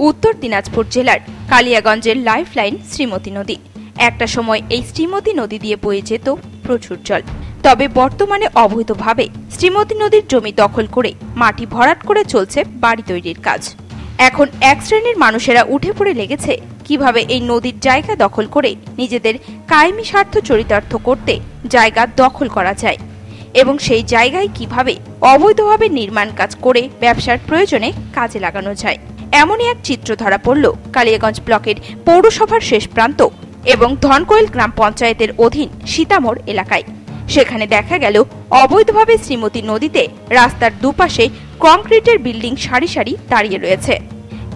উত্তর দিনাজপুর জেলার কালিয়াগঞ্জের লাইফলাইন শ্রীমতী নদী। একটা সময় এই শ্রীমতী নদী দিয়ে বয়ে যেত প্রচুর জল। তবে বর্তমানে অবৈধভাবে শ্রীমতী নদীর জমি দখল করে মাটি ভরাট করে চলছে বাড়ি তৈরির কাজ। এখন এক শ্রেণীর মানুষেরা উঠে পড়ে লেগেছে কিভাবে এই নদীর জায়গা দখল করে নিজেদের কায়েমি স্বার্থ চরিতার্থ করতে জায়গা দখল করা যায় এবং সেই জায়গায় কিভাবে অবৈধভাবে নির্মাণ কাজ করে ব্যবসার প্রয়োজনে কাজে লাগানো যায়। এমনই এক চিত্র ধরা পড়ল কালিয়াগঞ্জ ব্লকের পৌরসভার শেষ প্রান্ত এবং ধনকোয়েল গ্রাম পঞ্চায়েতের অধীন সীতামোড় এলাকায়। সেখানে দেখা গেল অবৈধভাবে শ্রীমতী নদীতে রাস্তার দুপাশে কংক্রিটের বিল্ডিং সারি সারি দাঁড়িয়ে রয়েছে।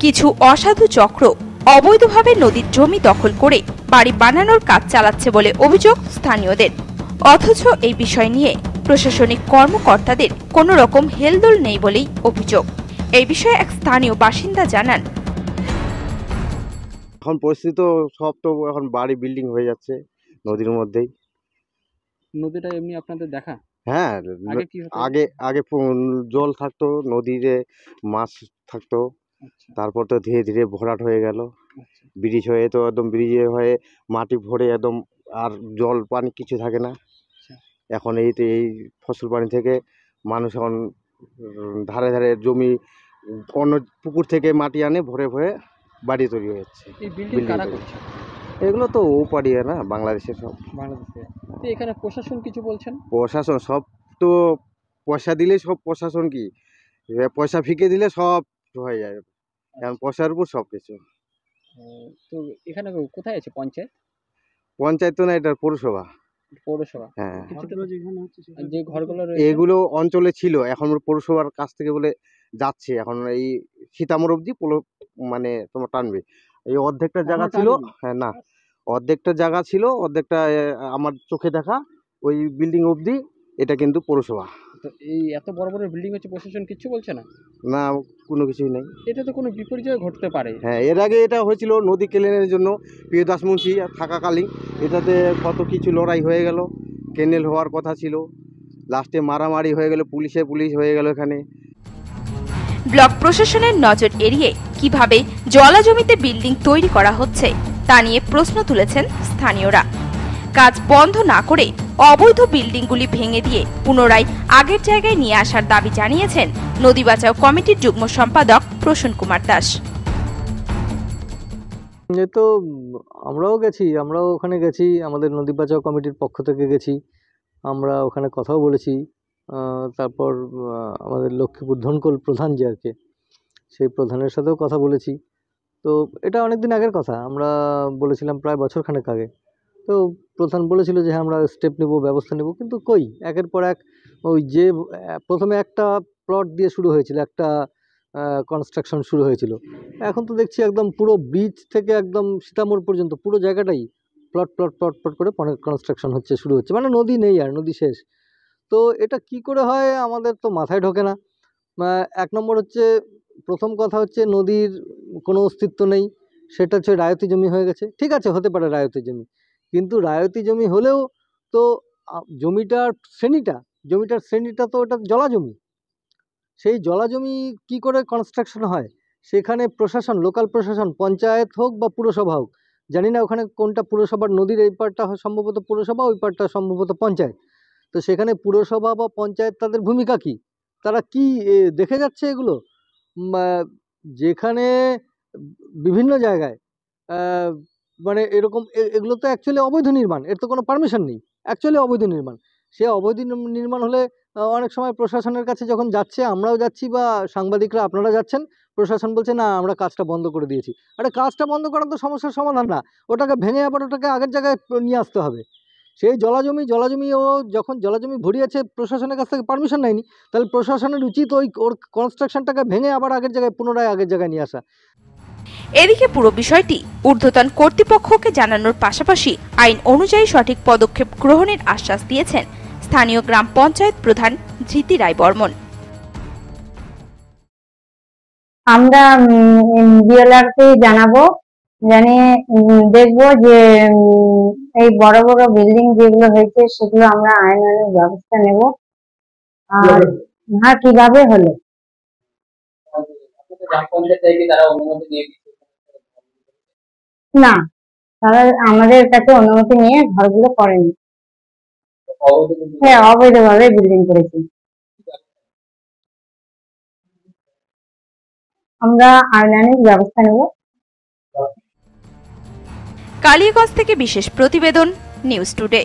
কিছু অসাধু চক্র অবৈধভাবে নদীর জমি দখল করে বাড়ি বানানোর কাজ চালাচ্ছে বলে অভিযোগ স্থানীয়দের। অথচ এই বিষয় নিয়ে প্রশাসনিক কর্মকর্তাদের কোনো রকম হেলদোল নেই বলেই অভিযোগ। এই বিষয়ে এক স্থানীয় বাসিন্দা জানান, এখন পরিস্থিতি তো সব তো এখন বাড়ি বিল্ডিং হয়ে যাচ্ছে নদীর মধ্যেই। নদীটা এমনি আপনাদের দেখা? হ্যাঁ, আগে জল থাকতো, নদীতে মাছ থাকতো। তারপর তো ধীরে ধীরে ভরাট হয়ে গেল। ব্রিজ হয়ে তো একদম ব্রিজে হয়ে মাটি ভরে একদম আর জল পানি কিছু থাকে না। এখন এই ফসল পানি থেকে মানুষ এখন ধারে ধারে জমি অন্য পুকুর থেকে মাটি আনে ভরে ভরে বাড়ি তৈরি হচ্ছে। এগুলো তো ও পারিয়ে না, বাংলাদেশের সব। এখানে প্রশাসন কিছু বলছেন? প্রশাসন সব তো পয়সা দিলে সব, প্রশাসন কি পয়সা ফিকে দিলে সব হয়ে যায়। এখন পয়সার উপর সব কিছু। তো এখানে কোথায় আছে পঞ্চায়েত? পঞ্চায়েত তো না, এটা পৌরসভা। পৌরসভা? হ্যাঁ, যে ঘরগুলো এগুলো অঞ্চলে ছিল, এখন পৌরসভার কাছ থেকে বলে যাচ্ছে। এখন এই সীতামোড় অবধি মানে তোমার টানবে। এই অর্ধেকটা জায়গা ছিল, হ্যাঁ না, অর্ধেকটা জায়গা ছিল, অর্ধেকটা আমার চোখে দেখা ওই বিল্ডিং অবধি, এটা কিন্তু পৌরসভা। তো এই এত বড় বড় বিল্ডিং হচ্ছে, প্রশাসন কিছু বলছে না? না, কোনো কিছুই নেই। এটা তো কোনো বিপর্যয় ঘটতে পারে। হ্যাঁ, এর আগে এটা হয়েছিল নদী কেনেলের জন্য, প্রিয়দাস মুন্সি থাকাকালীন এটাতে কত কিছু লড়াই হয়ে গেল। কেনেল হওয়ার কথা ছিল, লাস্টে মারামারি হয়ে গেল, পুলিশ হয়ে গেল এখানে। ব্লক প্রশাসনের নজর এড়িয়ে কিভাবে জলা জমিতে বিল্ডিং তৈরি করা হচ্ছে তা নিয়ে প্রশ্ন তুলেছেন স্থানীয়রা। কাজ বন্ধ না করে অবৈধ বিল্ডিংগুলি ভেঙে দিয়ে পুনরায় আগের জায়গায় নিয়ে আসার দাবি জানিয়েছেন নদী বাঁচাও কমিটির যুগ্ম সম্পাদক প্রসূন কুমার দাস। তো আমরাও ওখানে গেছি, আমাদের নদী বাঁচাও কমিটির পক্ষ থেকে গেছি। আমরা ওখানে কথাও বলেছি। তারপর আমাদের লক্ষ্মীপুর ধনকোল প্রধান যে আর কি, সেই প্রধানের সাথেও কথা বলেছি। তো এটা অনেকদিন আগের কথা, আমরা বলেছিলাম প্রায় বছরখানেক আগে। তো প্রধান বলেছিল যে হ্যাঁ আমরা স্টেপ নেব, ব্যবস্থা নেব, কিন্তু কই একের পর এক ওই যে প্রথমে একটা প্লট দিয়ে শুরু হয়েছিল, একটা কনস্ট্রাকশন শুরু হয়েছিল। এখন তো দেখছি একদম পুরো ব্রিজ থেকে একদম সীতামোড় পর্যন্ত পুরো জায়গাটাই প্লট করে কনস্ট্রাকশন শুরু হচ্ছে, মানে নদী নেই আর, নদী শেষ। তো এটা কি করে হয় আমাদের তো মাথায় ঢোকে না। এক নম্বর হচ্ছে, প্রথম কথা হচ্ছে নদীর কোনো অস্তিত্ব নেই, সেটা হচ্ছে রায়তি জমি হয়ে গেছে। ঠিক আছে, হতে পারে রায়তি জমি, কিন্তু রায়তি জমি হলেও তো জমিটার শ্রেণীটা তো ওটা জলা জমি। সেই জলা জমি কি করে কনস্ট্রাকশন হয়? সেখানে প্রশাসন, লোকাল প্রশাসন, পঞ্চায়েত হোক বা পুরসভা হোক, জানি না ওখানে কোনটা পুরসভার, নদীর এই পারটা সম্ভবত পুরসভা, ওই পারটা সম্ভবত পঞ্চায়েত। তো সেখানে পুরসভা বা পঞ্চায়েত তাদের ভূমিকা কি? তারা কি দেখে যাচ্ছে এগুলো? যেখানে বিভিন্ন জায়গায় মানে এরকম এগুলো তো অ্যাকচুয়ালি অবৈধ নির্মাণ, এর তো কোনো পারমিশন নেই, অ্যাকচুয়ালি অবৈধ নির্মাণ। সে অবৈধ নির্মাণ হলে অনেক সময় প্রশাসনের কাছে যখন যাচ্ছে, আমরাও যাচ্ছি বা সাংবাদিকরা আপনারা যাচ্ছেন, প্রশাসন বলছে না আমরা কাজটা বন্ধ করে দিয়েছি। আরে কাজটা বন্ধ করা তো সমস্যার সমাধান না, ওটাকে ভেঙে আবার ওটাকে আগের জায়গায় নিয়ে আসতে হবে। সেই জলাজমি ও যখন জলাজমি ভরিয়েছে, প্রশাসনের কাছ থেকে পারমিশন নেয়নি, তাহলে প্রশাসনের উচিত ওর কনস্ট্রাকশনটাকে ভেঙে আবার পুনরায় আগের জায়গায় নিয়ে আসা। এদিকে পুরো বিষয়টি ঊর্ধ্বতন কর্তৃপক্ষকে জানানোর পাশাপাশি আইন অনুযায়ী সঠিক পদক্ষেপ গ্রহণের আশ্বাস দিয়েছেন স্থানীয় গ্রাম পঞ্চায়েত প্রধান ধৃতি রায় বর্মন। আমরা বিএলআরকে জানাবো, জানিয়ে দেখবো যে এই বড় বড় বিল্ডিং যেগুলো হয়েছে সেগুলো আমরা আইনানুগ ব্যবস্থা নেব। আর হ্যাঁ, কিভাবে হলো গ্রাম পঞ্চায়েত থেকে কি তারা অনুমতি নিয়ে কি না, তারা আমাদের কাছে অনুমতি নিয়ে ঘরগুলো করেনি। অবৈধ building হ্যাঁ, অবৈধভাবে বিল্ডিং করেছি। আমরা আইনানুগ ব্যবস্থা নেব। কালিয়াগঞ্জ থেকে বিশেষ প্রতিবেদন, নিউজ টুডে।